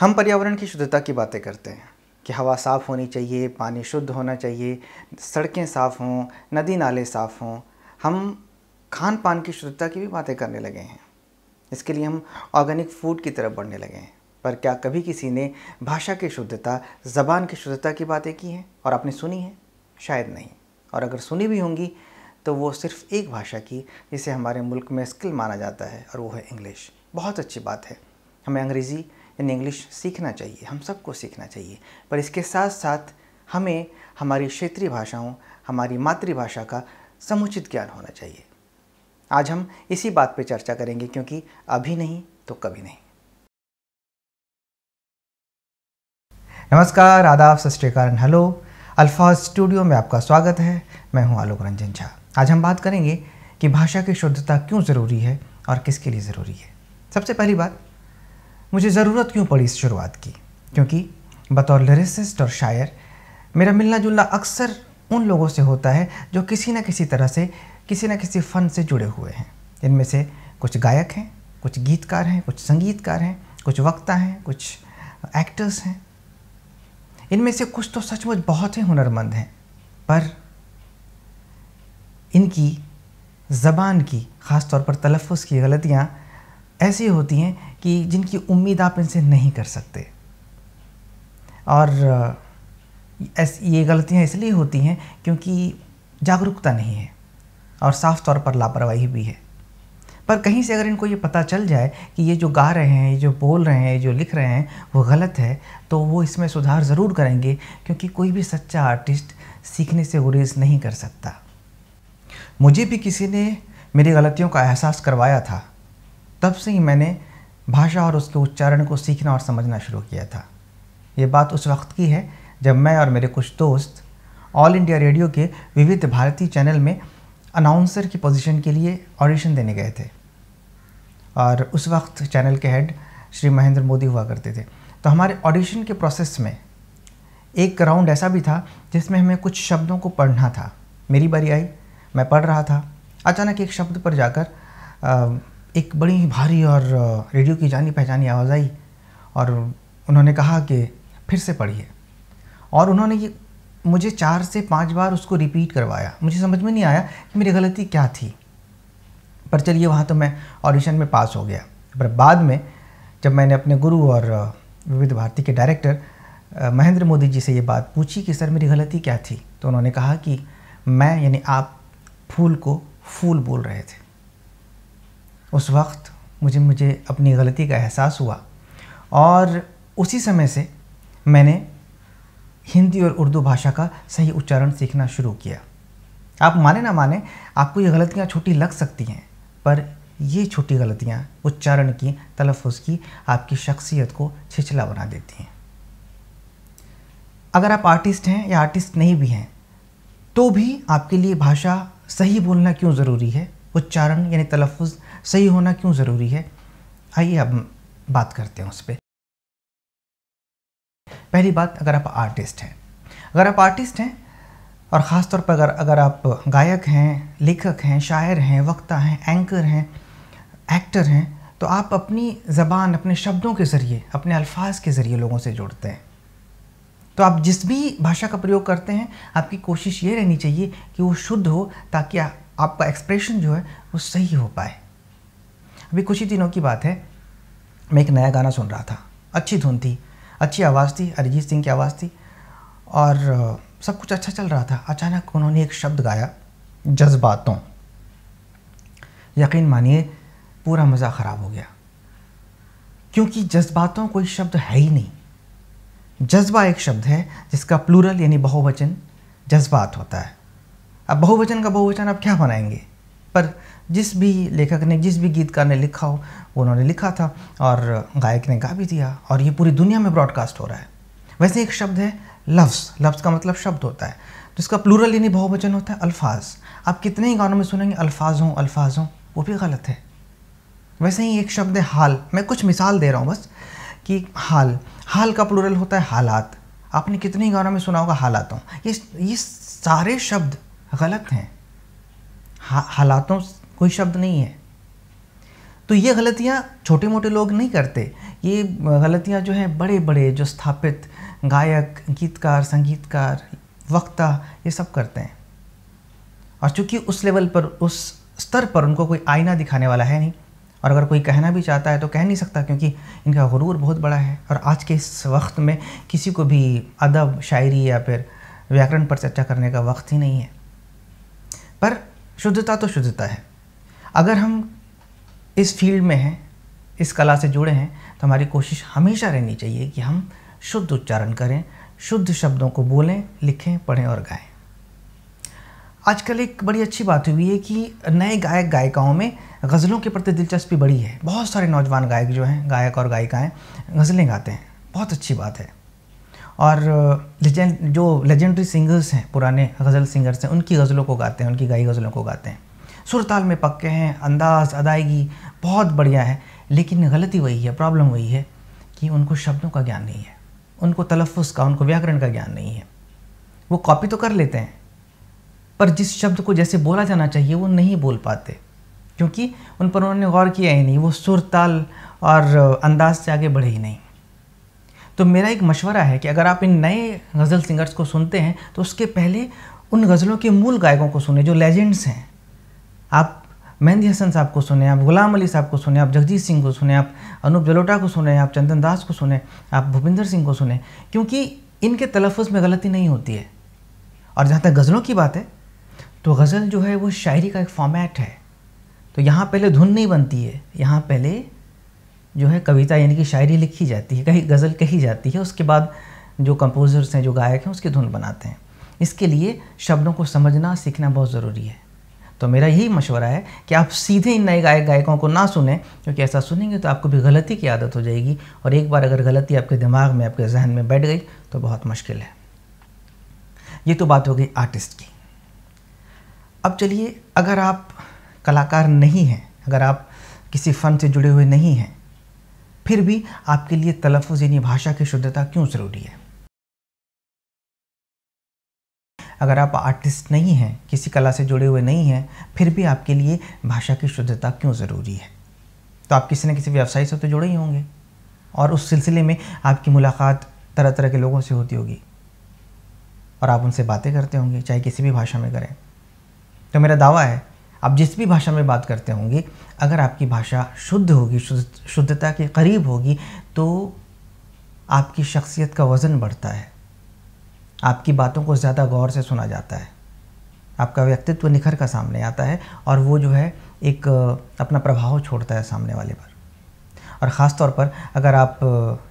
हम पर्यावरण की शुद्धता की बातें करते हैं कि हवा साफ़ होनी चाहिए, पानी शुद्ध होना चाहिए, सड़कें साफ़ हों, नदी नाले साफ़ हों। हम खान पान की शुद्धता की भी बातें करने लगे हैं। इसके लिए हम ऑर्गेनिक फूड की तरफ बढ़ने लगे हैं। पर क्या कभी किसी ने भाषा की शुद्धता, ज़बान की शुद्धता की बातें की हैं और आपने सुनी है? शायद नहीं। और अगर सुनी भी होंगी तो वो सिर्फ़ एक भाषा की जिसे हमारे मुल्क में स्किल माना जाता है, और वो है इंग्लिश। बहुत अच्छी बात है, हमें अंग्रेज़ी यानी इंग्लिश सीखना चाहिए, हम सबको सीखना चाहिए। पर इसके साथ साथ हमें हमारी क्षेत्रीय भाषाओं, हमारी मातृभाषा का समुचित ज्ञान होना चाहिए। आज हम इसी बात पे चर्चा करेंगे, क्योंकि अभी नहीं तो कभी नहीं। नमस्कार, आदाब, सत श्री अकाल, हेलो। अल्फाज स्टूडियो में आपका स्वागत है। मैं हूं आलोक रंजन झा। आज हम बात करेंगे कि भाषा की शुद्धता क्यों ज़रूरी है और किसके लिए ज़रूरी है। सबसे पहली बात, मुझे ज़रूरत क्यों पड़ी इस शुरुआत की, क्योंकि बतौर लिरिसिस्ट और शायर मेरा मिलना जुलना अक्सर उन लोगों से होता है जो किसी न किसी तरह से किसी न किसी फ़न से जुड़े हुए हैं। इनमें से कुछ गायक हैं, कुछ गीतकार हैं, कुछ संगीतकार हैं, कुछ वक्ता हैं, कुछ एक्टर्स हैं। इनमें से कुछ तो सचमुच बहुत ही हुनरमंद हैं, पर इनकी ज़बान की, ख़ास तौर पर तलफ़्फ़ुज़ की गलतियाँ ऐसी होती हैं कि जिनकी उम्मीद आप इनसे नहीं कर सकते। और ये गलतियाँ इसलिए होती हैं क्योंकि जागरूकता नहीं है और साफ़ तौर पर लापरवाही भी है। पर कहीं से अगर इनको ये पता चल जाए कि ये जो गा रहे हैं, ये जो बोल रहे हैं, ये जो लिख रहे हैं वो गलत है, तो वो इसमें सुधार ज़रूर करेंगे, क्योंकि कोई भी सच्चा आर्टिस्ट सीखने से गुरेज़ नहीं कर सकता। मुझे भी किसी ने मेरी गलतियों का एहसास करवाया था, तब से ही मैंने भाषा और उसके उच्चारण को सीखना और समझना शुरू किया था। ये बात उस वक्त की है जब मैं और मेरे कुछ दोस्त ऑल इंडिया रेडियो के विविध भारती चैनल में अनाउंसर की पोजीशन के लिए ऑडिशन देने गए थे। और उस वक्त चैनल के हेड श्री महेंद्र मोदी हुआ करते थे। तो हमारे ऑडिशन के प्रोसेस में एक राउंड ऐसा भी था जिसमें हमें कुछ शब्दों को पढ़ना था। मेरी बारी आई, मैं पढ़ रहा था। अचानक एक शब्द पर जाकर एक बड़ी भारी और रेडियो की जानी पहचानी आवाज़ आई और उन्होंने कहा कि फिर से पढ़िए। और उन्होंने ये मुझे 4 से 5 बार उसको रिपीट करवाया। मुझे समझ में नहीं आया कि मेरी गलती क्या थी, पर चलिए वहाँ तो मैं ऑडिशन में पास हो गया। पर बाद में जब मैंने अपने गुरु और विविध भारती के डायरेक्टर महेंद्र मोदी जी से ये बात पूछी कि सर मेरी गलती क्या थी, तो उन्होंने कहा कि मैं यानी आप फूल को फूल बोल रहे थे। उस वक्त मुझे अपनी गलती का एहसास हुआ और उसी समय से मैंने हिंदी और उर्दू भाषा का सही उच्चारण सीखना शुरू किया। आप माने ना माने, आपको ये गलतियाँ छोटी लग सकती हैं, पर ये छोटी गलतियाँ उच्चारण की, तलफ़्फ़ुज़ की आपकी शख्सियत को छिछला बना देती हैं। अगर आप आर्टिस्ट हैं या आर्टिस्ट नहीं भी हैं, तो भी आपके लिए भाषा सही बोलना क्यों ज़रूरी है, उच्चारण यानी तलफ़्फ़ुज़ सही होना क्यों ज़रूरी है, आइए अब बात करते हैं उस पर। पहली बात, अगर आप आर्टिस्ट हैं और ख़ास तौर पर अगर आप गायक हैं, लेखक हैं, शायर हैं, वक्ता हैं, एंकर हैं, एक्टर हैं, तो आप अपनी ज़बान, अपने शब्दों के ज़रिए, अपने अल्फाज के ज़रिए लोगों से जुड़ते हैं। तो आप जिस भी भाषा का प्रयोग करते हैं, आपकी कोशिश ये रहनी चाहिए कि वो शुद्ध हो, ताकि आपका एक्सप्रेशन जो है वो सही हो पाए। अभी कुछ ही दिनों की बात है, मैं एक नया गाना सुन रहा था। अच्छी धुन थी, अच्छी आवाज़ थी, अरिजीत सिंह की आवाज़ थी और सब कुछ अच्छा चल रहा था। अचानक उन्होंने एक शब्द गाया, जज्बातों। यकीन मानिए पूरा मज़ा ख़राब हो गया, क्योंकि जज्बातों कोई शब्द है ही नहीं। जज्बा एक शब्द है जिसका प्लूरल यानी बहुवचन जज्बात होता है। अब बहुवचन का बहुवचन आप क्या बनाएंगे, पर जिस भी लेखक ने, जिस भी गीतकार ने लिखा हो, उन्होंने लिखा था और गायक ने गा भी दिया और ये पूरी दुनिया में ब्रॉडकास्ट हो रहा है। वैसे एक शब्द है लफ्ज़ का मतलब शब्द होता है, जिसका प्लूरल यानी बहुवचन होता है अल्फाज। आप कितने ही गानों में सुनेंगे अल्फाज हों, वो भी गलत है। वैसे ही एक शब्द है हाल। मैं कुछ मिसाल दे रहा हूँ बस कि हाल का प्लूरल होता है हालात। आपने कितने ही गानों में सुना होगा हालातों। ये सारे शब्द गलत हैं। हालातों कोई शब्द नहीं है। तो ये गलतियाँ छोटे मोटे लोग नहीं करते, ये गलतियाँ जो हैं बड़े बड़े जो स्थापित गायक, गीतकार, संगीतकार, वक्ता, ये सब करते हैं। और चूँकि उस लेवल पर, उस स्तर पर उनको कोई आईना दिखाने वाला है नहीं, और अगर कोई कहना भी चाहता है तो कह नहीं सकता, क्योंकि इनका गुरूर बहुत बड़ा है। और आज के इस वक्त में किसी को भी अदब, शायरी या फिर व्याकरण पर चर्चा करने का वक्त ही नहीं है। पर शुद्धता तो शुद्धता है। अगर हम इस फील्ड में हैं, इस कला से जुड़े हैं, तो हमारी कोशिश हमेशा रहनी चाहिए कि हम शुद्ध उच्चारण करें, शुद्ध शब्दों को बोलें, लिखें, पढ़ें और गाएं। आजकल एक बड़ी अच्छी बात हुई है कि नए गायक गायिकाओं में गज़लों के प्रति दिलचस्पी बढ़ी है। बहुत सारे नौजवान गायक जो हैं, गायक और गायिकाएँ गज़लें गाते हैं, बहुत अच्छी बात है। और जो लेजेंडरी सिंगर्स हैं, पुराने गज़ल सिंगर्स हैं, उनकी गज़लों को गाते हैं, उनकी गाई गज़लों को गाते हैं। सुर ताल में पक्के हैं, अंदाज़, अदायगी बहुत बढ़िया है। लेकिन गलती वही है, प्रॉब्लम वही है कि उनको शब्दों का ज्ञान नहीं है, उनको तलफ़्फ़ुज़ का, उनको व्याकरण का ज्ञान नहीं है। वो कॉपी तो कर लेते हैं, पर जिस शब्द को जैसे बोला जाना चाहिए वो नहीं बोल पाते, क्योंकि उन पर उन्होंने गौर किया ही नहीं, वो सुर ताल और अंदाज से आगे बढ़े ही नहीं। तो मेरा एक मशवरा है कि अगर आप इन नए गज़ल सिंगर्स को सुनते हैं तो उसके पहले उन गज़लों के मूल गायकों को सुने, जो लेजेंड्स हैं। आप मेहंदी हसन साहब को सुने, आप गुलाम अली साहब को सुने, आप जगजीत सिंह को सुने, आप अनूप जलोटा को सुने, आप चंदन दास को सुने, आप भूपिंदर सिंह को सुने, क्योंकि इनके तलफ़्फ़ुज़ में गलती नहीं होती है। और जहाँ तक गज़लों की बात है, तो गज़ल जो है वो शायरी का एक फॉर्मेट है। तो यहाँ पहले धुन नहीं बनती है, यहाँ पहले जो है कविता यानी कि शायरी लिखी जाती है, कहीं गज़ल कही जाती है, उसके बाद जो कंपोज़र्स हैं, जो गायक हैं, उसकी धुन बनाते हैं। इसके लिए शब्दों को समझना, सीखना बहुत ज़रूरी है। तो मेरा यही मशवरा है कि आप सीधे इन नए गायक गायकों को ना सुने, क्योंकि ऐसा सुनेंगे तो आपको भी गलती की आदत हो जाएगी, और एक बार अगर गलती आपके दिमाग में, आपके जहन में बैठ गई तो बहुत मुश्किल है। ये तो बात हो गई आर्टिस्ट की। अब चलिए, अगर आप कलाकार नहीं हैं, अगर आप किसी फ़न से जुड़े हुए नहीं हैं, फिर भी आपके लिए तलफ़्फ़ुज़ यानी भाषा की शुद्धता क्यों ज़रूरी है? अगर आप आर्टिस्ट नहीं हैं, किसी कला से जुड़े हुए नहीं हैं, फिर भी आपके लिए भाषा की शुद्धता क्यों ज़रूरी है? तो आप किसी न किसी व्यवसाय से तो जुड़े ही होंगे, और उस सिलसिले में आपकी मुलाकात तरह तरह के लोगों से होती होगी, और आप उनसे बातें करते होंगे, चाहे किसी भी भाषा में करें। तो मेरा दावा है, आप जिस भी भाषा में बात करते होंगे, अगर आपकी भाषा शुद्ध होगी, शुद्धता के करीब होगी, तो आपकी शख्सियत का वज़न बढ़ता है, आपकी बातों को ज़्यादा गौर से सुना जाता है, आपका व्यक्तित्व निखर कर सामने आता है, और वो जो है एक अपना प्रभाव छोड़ता है सामने वाले पर। और ख़ास तौर पर अगर आप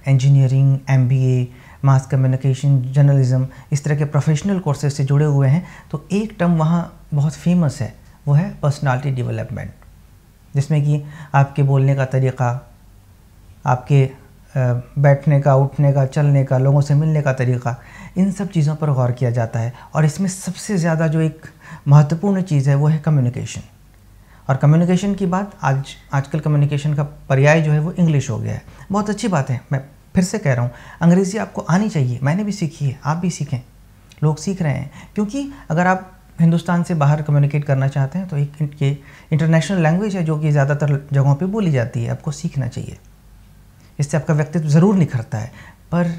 engineering, MBA, mass communication, journalism, इस तरह के प्रोफेशनल कोर्सेज से जुड़े हुए हैं, तो एक टर्म वहाँ बहुत फेमस है, वो है पर्सनालिटी डेवलपमेंट, जिसमें कि आपके बोलने का तरीक़ा, आपके बैठने का, उठने का, चलने का, लोगों से मिलने का तरीक़ा, इन सब चीज़ों पर गौर किया जाता है। और इसमें सबसे ज़्यादा जो एक महत्वपूर्ण चीज़ है वो है कम्युनिकेशन। और कम्युनिकेशन की बात, आजकल कम्युनिकेशन का पर्याय जो है वो इंग्लिश हो गया है। बहुत अच्छी बात है, मैं फिर से कह रहा हूँ, अंग्रेज़ी आपको आनी चाहिए, मैंने भी सीखी है, आप भी सीखें, लोग सीख रहे हैं। क्योंकि अगर आप हिंदुस्तान से बाहर कम्युनिकेट करना चाहते हैं तो एक इंटरनेशनल लैंग्वेज है जो कि ज़्यादातर जगहों पे बोली जाती है, आपको सीखना चाहिए। इससे आपका व्यक्तित्व ज़रूर निखरता है। पर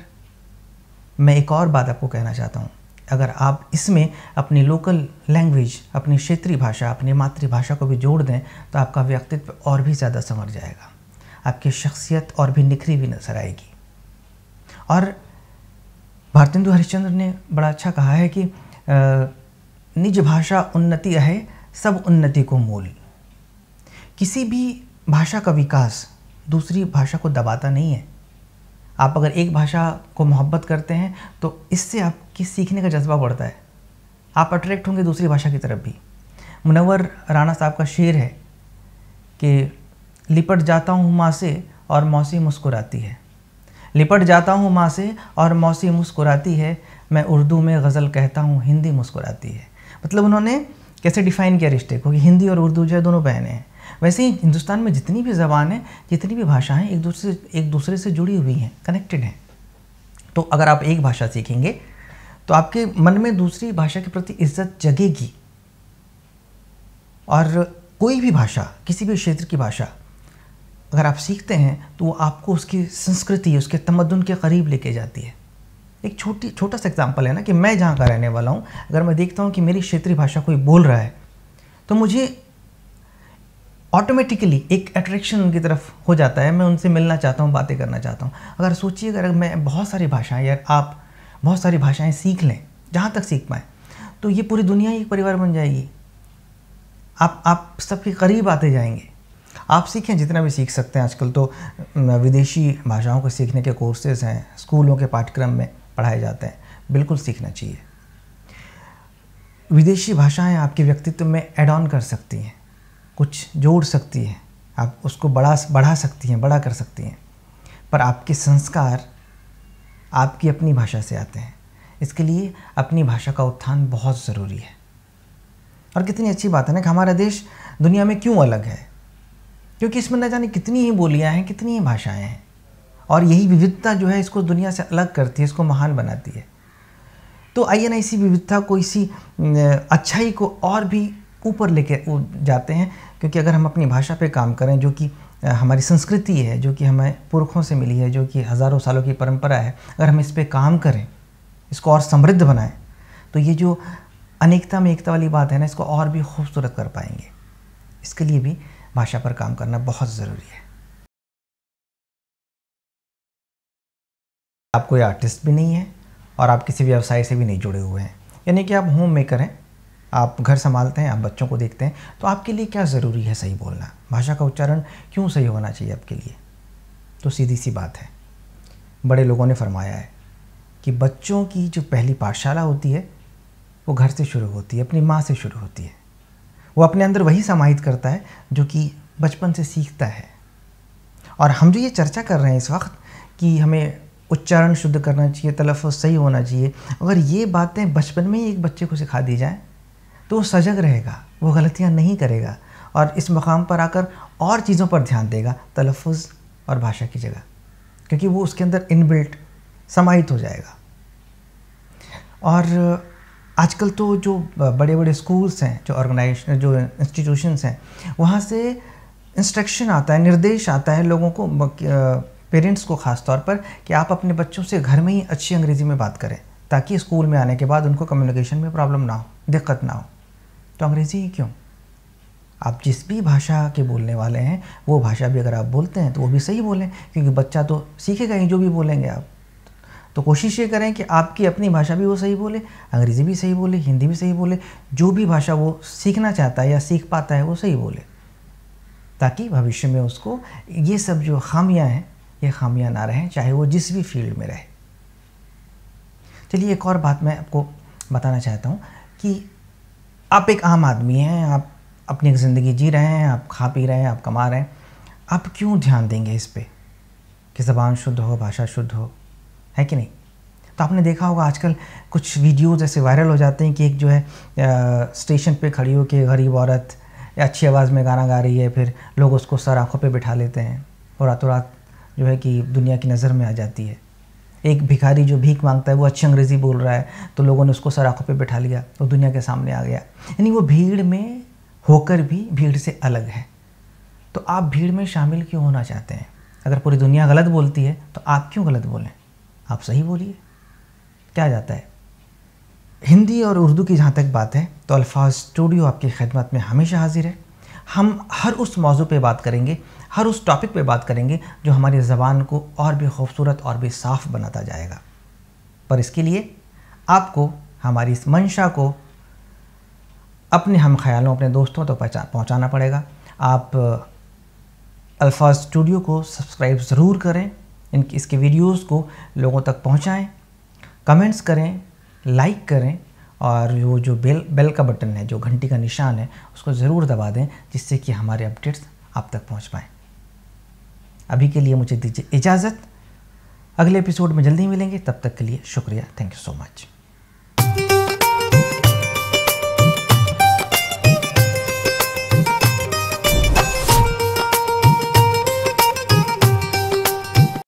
मैं एक और बात आपको कहना चाहता हूँ, अगर आप इसमें अपनी लोकल लैंग्वेज, अपनी क्षेत्रीय भाषा, अपनी मातृभाषा को भी जोड़ दें तो आपका व्यक्तित्व और भी ज़्यादा संवर जाएगा, आपकी शख्सियत और भी निखरी हुई नजर आएगी। और भारतेंदु हरिश्चंद्र ने बड़ा अच्छा कहा है कि निज भाषा उन्नति है, सब उन्नति को मूल। किसी भी भाषा का विकास दूसरी भाषा को दबाता नहीं है। आप अगर एक भाषा को मोहब्बत करते हैं तो इससे आपकी सीखने का जज्बा बढ़ता है, आप अट्रैक्ट होंगे दूसरी भाषा की तरफ भी। मुनव्वर राणा साहब का शेर है कि लिपट जाता हूँ माँ से और मौसी मुस्कुराती है, लिपट जाता हूँ माँ से और मौसी मुस्कुराती है, मैं उर्दू में गज़ल कहता हूँ, हिंदी मुस्कुराती है। मतलब उन्होंने कैसे डिफ़ाइन किया रिश्ते को कि हिंदी और उर्दू जो है दोनों बहनें हैं। वैसे ही हिंदुस्तान में जितनी भी ज़बान है, जितनी भी भाषाएं एक दूसरे से जुड़ी हुई हैं, कनेक्टेड हैं। तो अगर आप एक भाषा सीखेंगे तो आपके मन में दूसरी भाषा के प्रति इज्जत जगेगी। और कोई भी भाषा, किसी भी क्षेत्र की भाषा अगर आप सीखते हैं तो वो आपको उसकी संस्कृति, उसके तमद्दुन के करीब लेके जाती है। एक छोटा सा एग्जांपल है ना कि मैं जहाँ का रहने वाला हूँ, अगर मैं देखता हूँ कि मेरी क्षेत्रीय भाषा कोई बोल रहा है तो मुझे ऑटोमेटिकली एक अट्रैक्शन उनकी तरफ हो जाता है। मैं उनसे मिलना चाहता हूँ, बातें करना चाहता हूँ। अगर सोचिए अगर मैं बहुत सारी भाषाएं या आप बहुत सारी भाषाएं सीख लें, जहाँ तक सीख पाएँ, तो ये पूरी दुनिया ही एक परिवार बन जाएगी। आप सबके करीब आते जाएंगे। आप सीखें जितना भी सीख सकते हैं। आजकल तो विदेशी भाषाओं को सीखने के कोर्सेज़ हैं, स्कूलों के पाठ्यक्रम में पढ़ाए जाते हैं, बिल्कुल सीखना चाहिए। विदेशी भाषाएं आपके व्यक्तित्व में ऐड ऑन कर सकती हैं, कुछ जोड़ सकती हैं, आप उसको बढ़ा सकती हैं, बड़ा कर सकती हैं, पर आपके संस्कार आपकी अपनी भाषा से आते हैं। इसके लिए अपनी भाषा का उत्थान बहुत ज़रूरी है। और कितनी अच्छी बात है ना कि हमारा देश दुनिया में क्यों अलग है, क्योंकि इसमें न जाने कितनी ही बोलियाँ हैं, कितनी ही भाषाएं हैं, और यही विविधता जो है इसको दुनिया से अलग करती है, इसको महान बनाती है। तो आइए ना इसी विविधता को, इसी अच्छाई को और भी ऊपर लेके जाते हैं, क्योंकि अगर हम अपनी भाषा पे काम करें, जो कि हमारी संस्कृति है, जो कि हमें पुरखों से मिली है, जो कि हज़ारों सालों की परंपरा है, अगर हम इस पे काम करें, इसको और समृद्ध बनाएं, तो ये जो अनेकता में एकता वाली बात है ना, इसको और भी खूबसूरत कर पाएंगे। इसके लिए भी भाषा पर काम करना बहुत ज़रूरी है। आप कोई आर्टिस्ट भी नहीं है और आप किसी व्यवसाय से भी नहीं जुड़े हुए हैं, यानी कि आप होम मेकर हैं, आप घर संभालते हैं, आप बच्चों को देखते हैं, तो आपके लिए क्या ज़रूरी है सही बोलना? भाषा का उच्चारण क्यों सही होना चाहिए आपके लिए? तो सीधी सी बात है, बड़े लोगों ने फरमाया है कि बच्चों की जो पहली पाठशाला होती है वो घर से शुरू होती है, अपनी माँ से शुरू होती है। वो अपने अंदर वही समाहित करता है जो कि बचपन से सीखता है। और हम जो ये चर्चा कर रहे हैं इस वक्त कि हमें उच्चारण शुद्ध करना चाहिए, तलफ़्फ़ुज़ सही होना चाहिए, अगर ये बातें बचपन में ही एक बच्चे को सिखा दी जाएँ तो वो सजग रहेगा, वो गलतियाँ नहीं करेगा और इस मकाम पर आकर और चीज़ों पर ध्यान देगा, तलफ़्फ़ुज़ और भाषा की जगह, क्योंकि वो उसके अंदर इनबिल्ट समाहित हो जाएगा। और आजकल तो जो बड़े बड़े स्कूल्स हैं, जो इंस्टीट्यूशंस हैं, वहाँ से इंस्ट्रक्शन आता है, निर्देश आता है लोगों को, पेरेंट्स को ख़ास तौर पर, कि आप अपने बच्चों से घर में ही अच्छी अंग्रेज़ी में बात करें, ताकि स्कूल में आने के बाद उनको कम्युनिकेशन में प्रॉब्लम ना हो, दिक्कत ना हो। तो अंग्रेज़ी ही क्यों, आप जिस भी भाषा के बोलने वाले हैं वो भाषा भी अगर आप बोलते हैं तो वो भी सही बोलें, क्योंकि बच्चा तो सीखेगा ही जो भी बोलेंगे आप। तो कोशिश ये करें कि आपकी अपनी भाषा भी वो सही बोले, अंग्रेज़ी भी सही बोले, हिंदी भी सही बोले, जो भी भाषा वो सीखना चाहता है या सीख पाता है वो सही बोले, ताकि भविष्य में उसको ये सब जो खामियां हैं ये खामियां ना रहें, चाहे वो जिस भी फील्ड में रहे। चलिए एक और बात मैं आपको बताना चाहता हूँ कि आप एक आम आदमी हैं, आप अपनी एक ज़िंदगी जी रहे हैं, आप खा पी रहे हैं, आप कमा रहे हैं, आप क्यों ध्यान देंगे इस पे कि ज़बान शुद्ध हो, भाषा शुद्ध हो, है कि नहीं? तो आपने देखा होगा आजकल कुछ वीडियोज़ ऐसे वायरल हो जाते हैं कि एक जो है स्टेशन पे खड़ी हो के गरीब औरत अच्छी आवाज़ में गाना गा रही है, फिर लोग उसको सर आँखों पे बिठा लेते हैं और रातों रात जो है कि दुनिया की नज़र में आ जाती है। एक भिखारी जो भीख मांगता है वो अच्छी अंग्रेज़ी बोल रहा है, तो लोगों ने उसको सर आँखों पे बिठा लिया, तो दुनिया के सामने आ गया। यानी वो भीड़ में होकर भी भीड़ से अलग है। तो आप भीड़ में शामिल क्यों होना चाहते हैं? अगर पूरी दुनिया गलत बोलती है तो आप क्यों गलत बोलें? आप सही बोलिए, क्या जाता है। हिंदी और उर्दू की जहाँ तक बात है तो अल्फाज स्टूडियो आपकी खिदमत में हमेशा हाजिर है। हम हर उस मौजू पे बात करेंगे, हर उस टॉपिक पे बात करेंगे जो हमारी ज़बान को और भी खूबसूरत और भी साफ़ बनाता जाएगा। पर इसके लिए आपको हमारी इस मंशा को अपने हम ख्यालों, अपने दोस्तों तक पहुँचाना पड़ेगा। आप अल्फाज स्टूडियो को सब्सक्राइब ज़रूर करें, इसके वीडियोज़ को लोगों तक पहुँचाएँ, कमेंट्स करें, लाइक करें, और वो जो बेल का बटन है, जो घंटी का निशान है, उसको ज़रूर दबा दें, जिससे कि हमारे अपडेट्स आप तक पहुंच पाएँ। अभी के लिए मुझे दीजिए इजाज़त, अगले एपिसोड में जल्दी मिलेंगे, तब तक के लिए शुक्रिया, थैंक यू सो मच।